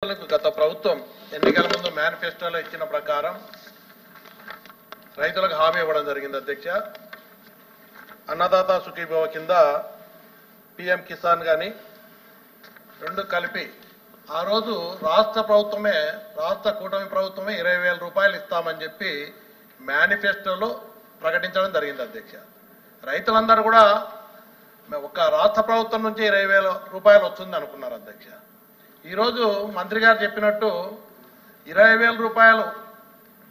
రైతులకు గత ప్రభుత్వం ఎన్నికల ముందు మేనిఫెస్టోలో ఇచ్చిన ప్రకారం రైతులకు హామీ ఇవ్వడం జరిగింది అధ్యక్ష. అన్నదాత సుఖీభవ కింద పిఎం కిసాన్ కానీ రెండు కలిపి ఆ రోజు రాష్ట్ర కూటమి ప్రభుత్వమే 20,000 రూపాయలు ఇస్తామని చెప్పి మేనిఫెస్టోలో ప్రకటించడం జరిగింది అధ్యక్ష. రైతులందరూ కూడా ఒక రాష్ట్ర ప్రభుత్వం నుంచి 20,000 రూపాయలు వస్తుంది అనుకున్నారు అధ్యక్ష. ఈరోజు మంత్రి గారు చెప్పినట్టు 20,000 రూపాయలు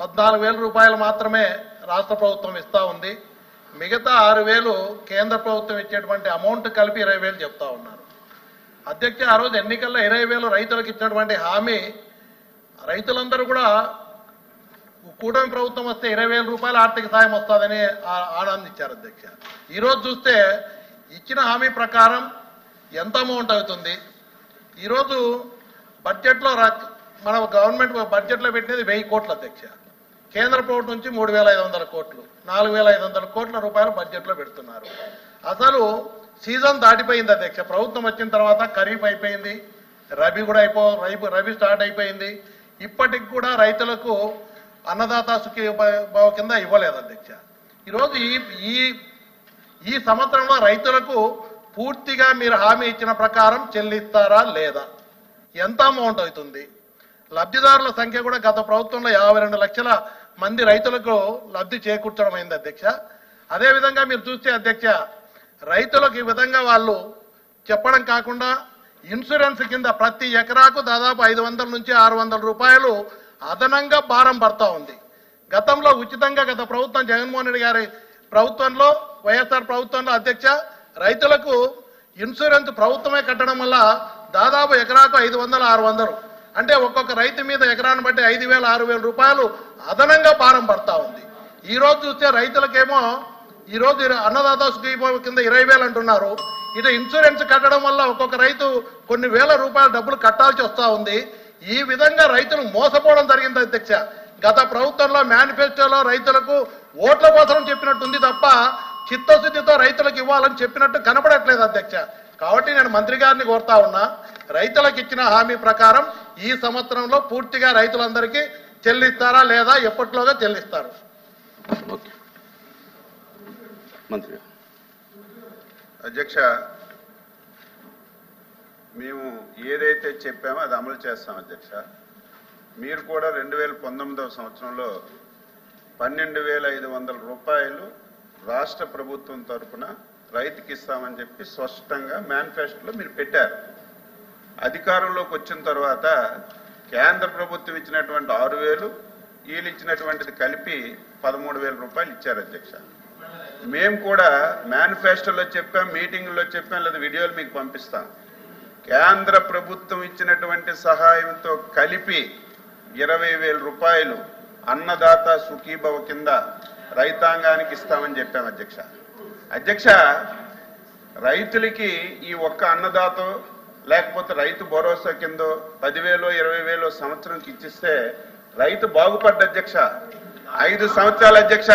14,000 రూపాయలు మాత్రమే రాష్ట్ర ప్రభుత్వం ఇస్తా ఉంది. మిగతా 6,000 కేంద్ర ప్రభుత్వం ఇచ్చేటువంటి అమౌంట్ కలిపి 20,000 చెప్తా ఉన్నారు అధ్యక్ష. ఆ రోజు ఎన్నికల్లో 20,000 రైతులకు ఇచ్చినటువంటి హామీ రైతులందరూ కూడా కూటమి ప్రభుత్వం వస్తే 20,000 రూపాయలు ఆర్థిక సాయం వస్తుందని ఆనందించారు అధ్యక్ష. ఈరోజు చూస్తే ఇచ్చిన హామీ ప్రకారం ఎంత అమౌంట్ అవుతుంది? ఈరోజు బడ్జెట్లో మన గవర్నమెంట్ బడ్జెట్లో పెట్టినది 1000 కోట్లు అధ్యక్ష. కేంద్ర ప్రభుత్వం నుంచి 3,500 కోట్లు 4,500 కోట్ల రూపాయలు బడ్జెట్లో పెడుతున్నారు. అసలు సీజన్ దాటిపోయింది అధ్యక్ష. ప్రభుత్వం వచ్చిన తర్వాత ఖరీఫ్ అయిపోయింది, రబీ కూడా రబీ స్టార్ట్ అయిపోయింది. ఇప్పటికి కూడా రైతులకు అన్నదాత సుఖీభవ కింద ఇవ్వలేదు అధ్యక్ష. ఈరోజు ఈ సంవత్సరంలో రైతులకు పూర్తిగా మీరు హామీ ఇచ్చిన ప్రకారం చెల్లిస్తారా లేదా? ఎంత అమౌంట్ అవుతుంది? లబ్ధిదారుల సంఖ్య కూడా గత ప్రభుత్వంలో 52 లక్షల మంది రైతులకు లబ్ధి చేకూర్చడం అయింది అధ్యక్ష. అదేవిధంగా మీరు చూస్తే అధ్యక్ష, రైతులకు ఈ విధంగా వాళ్ళు చెప్పడం కాకుండా ఇన్సూరెన్స్ కింద ప్రతి ఎకరాకు దాదాపు 500 నుంచి 600 రూపాయలు అదనంగా భారం పడతా ఉంది. గతంలో ఉచితంగా గత ప్రభుత్వం జగన్మోహన్ రెడ్డి గారి ప్రభుత్వంలో వైఎస్ఆర్ ప్రభుత్వంలో అధ్యక్ష రైతులకు ఇన్సూరెన్స్ ప్రభుత్వమే కట్టడం వల్ల దాదాపు ఎకరాకు 500, 600 అంటే ఒక్కొక్క రైతు మీద ఎకరాన్ని బట్టి 5,000, 6,000 రూపాయలు అదనంగా భారం పడతా ఉంది. ఈరోజు చూస్తే రైతులకేమో ఈరోజు అన్నదాత సుఖీభవ కింద 20,000 అంటున్నారు. ఇటు ఇన్సూరెన్స్ కట్టడం వల్ల ఒక్కొక్క రైతు కొన్ని వేల రూపాయల డబ్బులు కట్టాల్సి వస్తూ ఉంది. ఈ విధంగా రైతులు మోసపోవడం జరిగింది అధ్యక్ష. గత ప్రభుత్వంలో మేనిఫెస్టోలో రైతులకు ఓట్ల కోసం చెప్పినట్టుంది తప్ప చిత్తశుద్ధితో రైతులకు ఇవ్వాలని చెప్పినట్టు కనపడట్లేదు అధ్యక్ష. కాబట్టి నేను మంత్రి గారిని కోరుతా ఉన్నా, రైతులకు ఇచ్చిన హామీ ప్రకారం ఈ సంవత్సరంలో పూర్తిగా రైతులందరికీ చెల్లిస్తారా లేదా, ఎప్పటిలోగా చెల్లిస్తారు? మంత్రి అధ్యక్ష, మేము ఏదైతే చెప్పామో అది అమలు చేస్తాం అధ్యక్ష. మీరు కూడా 2019వ సంవత్సరంలో 12,500 రూపాయలు రాష్ట్ర ప్రభుత్వం తరఫున రైతుకి ఇస్తామని చెప్పి స్పష్టంగా మేనిఫెస్టోలో మీరు పెట్టారు. అధికారంలోకి వచ్చిన తర్వాత కేంద్ర ప్రభుత్వం ఇచ్చినటువంటి 6,000, వీళ్ళు ఇచ్చినటువంటిది కలిపి 13,000 రూపాయలు ఇచ్చారు అధ్యక్ష. మేము కూడా మేనిఫెస్టోలో చెప్పాం, మీటింగుల్లో చెప్పాం, లేదా వీడియోలు మీకు పంపిస్తాం. కేంద్ర ప్రభుత్వం ఇచ్చినటువంటి సహాయంతో కలిపి 20,000 రూపాయలు అన్నదాత సుఖీభవ కింద రైతాంగానికి ఇస్తామని చెప్పాం అధ్యక్ష. అధ్యక్ష, రైతులకి ఈ ఒక్క అన్నదాత లేకపోతే రైతు భరోసా కింద 10,000, 20,000 సంవత్సరంకి ఇచ్చిస్తే రైతు బాగుపడ్డ అధ్యక్ష. 5 సంవత్సరాలు అధ్యక్ష,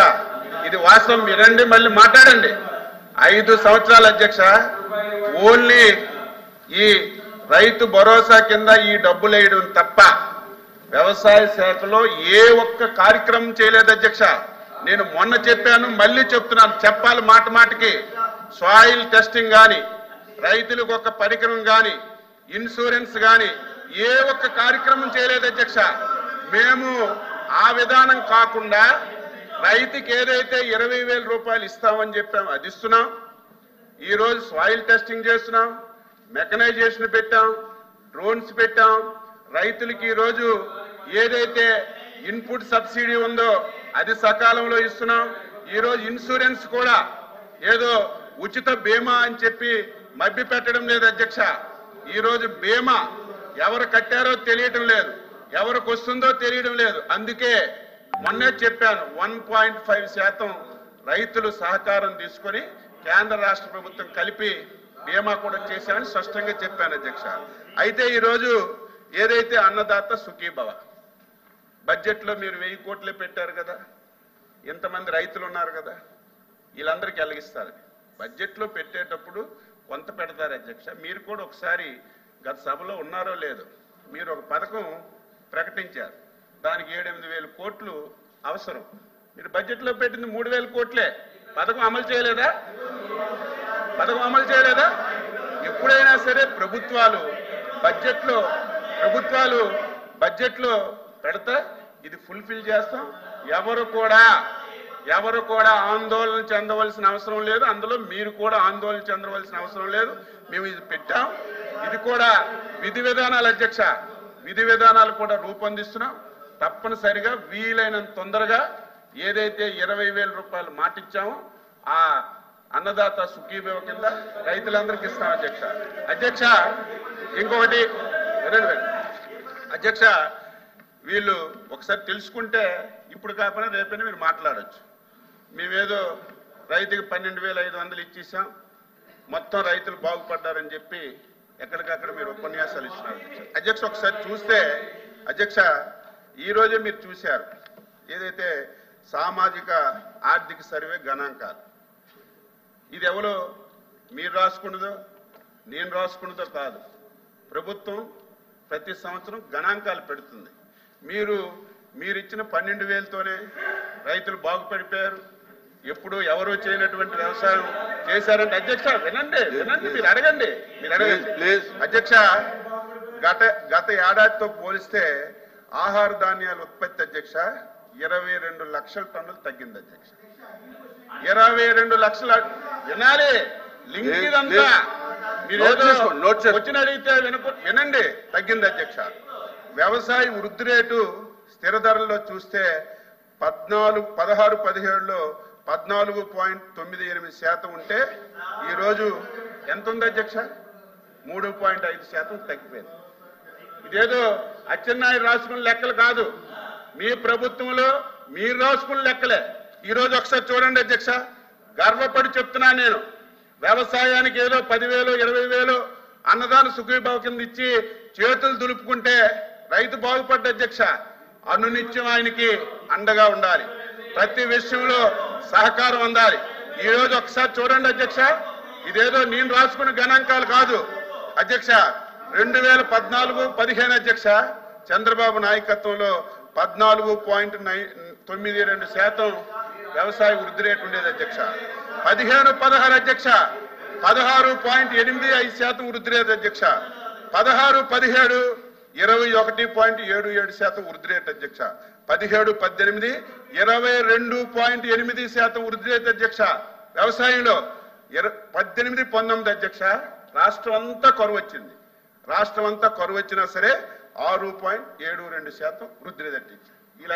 ఇది వాస్తవం, మీరండి మళ్ళీ మాట్లాడండి. 5 సంవత్సరాలు అధ్యక్ష, ఓన్లీ ఈ రైతు భరోసా కింద ఈ డబ్బులు వేయడం తప్ప వ్యవసాయ శాఖలో ఏ ఒక్క కార్యక్రమం చేయలేదు అధ్యక్ష. నేను మొన్న చెప్పాను, మళ్ళీ చెప్తున్నాను, చెప్పాలి మాట మాటకి. సాయిల్ టెస్టింగ్ కానీ, రైతులకు ఒక పరికరం కానీ, ఇన్సూరెన్స్ కానీ ఏ ఒక్క కార్యక్రమం చేయలేదు అధ్యక్ష. మేము ఆ విధానం కాకుండా రైతుకి ఏదైతే 20,000 రూపాయలు ఇస్తామని చెప్పాము అది ఇస్తున్నాం. ఈరోజు సాయిల్ టెస్టింగ్ చేస్తున్నాం, మెకనైజేషన్ పెట్టాం, డ్రోన్స్ పెట్టాం. రైతులకి ఈరోజు ఏదైతే ఇన్పుట్ సబ్సిడీ ఉందో అది సకాలంలో ఇస్తున్నాం. ఈరోజు ఇన్సూరెన్స్ కూడా ఏదో ఉచిత బీమా అని చెప్పి మభ్య పెట్టడం లేదు అధ్యక్ష. ఈరోజు బీమా ఎవరు కట్టారో తెలియటం లేదు, ఎవరికి వస్తుందో తెలియడం లేదు. అందుకే మొన్నే చెప్పాను, 1.5% రైతులు సహకారం తీసుకొని కేంద్ర రాష్ట్ర ప్రభుత్వం కలిపి బీమా కూడా చేశామని స్పష్టంగా చెప్పాను అధ్యక్ష. అయితే ఈరోజు ఏదైతే అన్నదాత సుఖీభవ బడ్జెట్లో మీరు 1000 కోట్లే పెట్టారు కదా, ఇంతమంది రైతులు ఉన్నారు కదా, వీళ్ళందరికీ ఎలాగిస్తారు? బడ్జెట్లో పెట్టేటప్పుడు కొంత పెడతారు అధ్యక్ష. మీరు కూడా ఒకసారి గత సభలో ఉన్నారో లేదో, మీరు ఒక పథకం ప్రకటించారు. దానికి 7-8 వేల కోట్లు అవసరం. మీరు బడ్జెట్లో పెట్టింది 3,000 కోట్లే. పథకం అమలు చేయలేదా? ఎప్పుడైనా సరే ప్రభుత్వాలు బడ్జెట్లో పెడతా ఇది ఫుల్ఫిల్ చేస్తాం. ఎవరు కూడా ఆందోళన చెందవలసిన అవసరం లేదు. అందులో మీరు కూడా ఆందోళన చెందవలసిన అవసరం లేదు. మేము ఇది పెట్టాం. ఇది కూడా విధి విధానాలు అధ్యక్ష, విధి విధానాలు కూడా రూపొందిస్తున్నాం. తప్పనిసరిగా వీలైనంత తొందరగా ఏదైతే 20,000 రూపాయలు మాటిచ్చామో ఆ అన్నదాత సుఖీభవ కింద రైతులందరికీ ఇస్తాం అధ్యక్ష. ఇంకొకటి అధ్యక్ష, వీళ్ళు ఒకసారి తెలుసుకుంటే ఇప్పుడు కాకపోయినా రేపైనా మీరు మాట్లాడచ్చు. మేమేదో రైతుకి 12,500 ఇచ్చేసాం, మొత్తం రైతులు బాగుపడ్డారని చెప్పి ఎక్కడికక్కడ మీరు ఉపన్యాసాలు ఇస్తున్నారు అధ్యక్ష. ఒకసారి చూస్తే అధ్యక్ష, ఈ రోజే మీరు చూశారు ఏదైతే సామాజిక ఆర్థిక సర్వే గణాంకాలు. ఇది ఎవరో మీరు రాసుకున్నదో నేను రాసుకున్నదో కాదు. ప్రభుత్వం ప్రతి సంవత్సరం గణాంకాలు పెడుతుంది. మీరు ఇచ్చిన 12,000తోనే రైతులు బాగుపడిపోయారు. ఎప్పుడు ఎవరో చేయనటువంటి వ్యవసాయం చేశారంటే అధ్యక్ష, వినండి మీరు అడగండి అధ్యక్ష. గత ఏడాదితో పోలిస్తే ఆహార ధాన్యాల ఉత్పత్తి అధ్యక్ష 22 లక్షల టన్నులు తగ్గింది అధ్యక్ష. 22 లక్షల వినాలి లింక్ ఇదంతా. మీరు వచ్చిన అడిగితే వినండి, తగ్గింది అధ్యక్ష. వ్యవసాయ వృద్ధి రేటు స్థిర ధరల్లో చూస్తే 16-17లో 14.98% ఉంటే ఈరోజు ఎంత ఉంది అధ్యక్ష? 3.5% తగ్గిపోయింది. ఇదేదో అచ్చెన్నాయుడు రాసుకున్న లెక్కలు కాదు, మీ ప్రభుత్వంలో మీరు రాసుకున్న లెక్కలే. ఈరోజు ఒకసారి చూడండి అధ్యక్ష, గర్వపడి చెప్తున్నా నేను. వ్యవసాయానికి ఏదో 10,000 20,000 అన్నదాన సుఖీభావ కింద ఇచ్చి చేతులు దులుపుకుంటే రైతు బాగుపడ్డ అధ్యక్ష. అనునిత్యం ఆయనకి అండగా ఉండాలి, ప్రతి విషయంలో సహకారం అందాలి. ఈ రోజు ఒకసారి చూడండి అధ్యక్ష, ఇదేదో నేను రాసుకున్న గణాంకాలు కాదు అధ్యక్ష. 2014-15 అధ్యక్ష, చంద్రబాబు నాయకత్వంలో 14.92% వ్యవసాయ వృద్ధి రేటు ఉండేది అధ్యక్ష. 15-16 అధ్యక్ష 16.85% వృద్ధి రేటు అధ్యక్ష. 16-17 21.77% వృద్ధి రేటు అధ్యక్ష. 17-18 22.8% వృద్ధి రేటు అధ్యక్ష. వ్యవసాయంలో 18-19 అధ్యక్ష రాష్ట్రం అంతా కరువు వచ్చింది. రాష్ట్రం అంతా కరువు వచ్చినా సరే 6.72% వృద్ధి రేటు అధ్యక్ష. ఇలా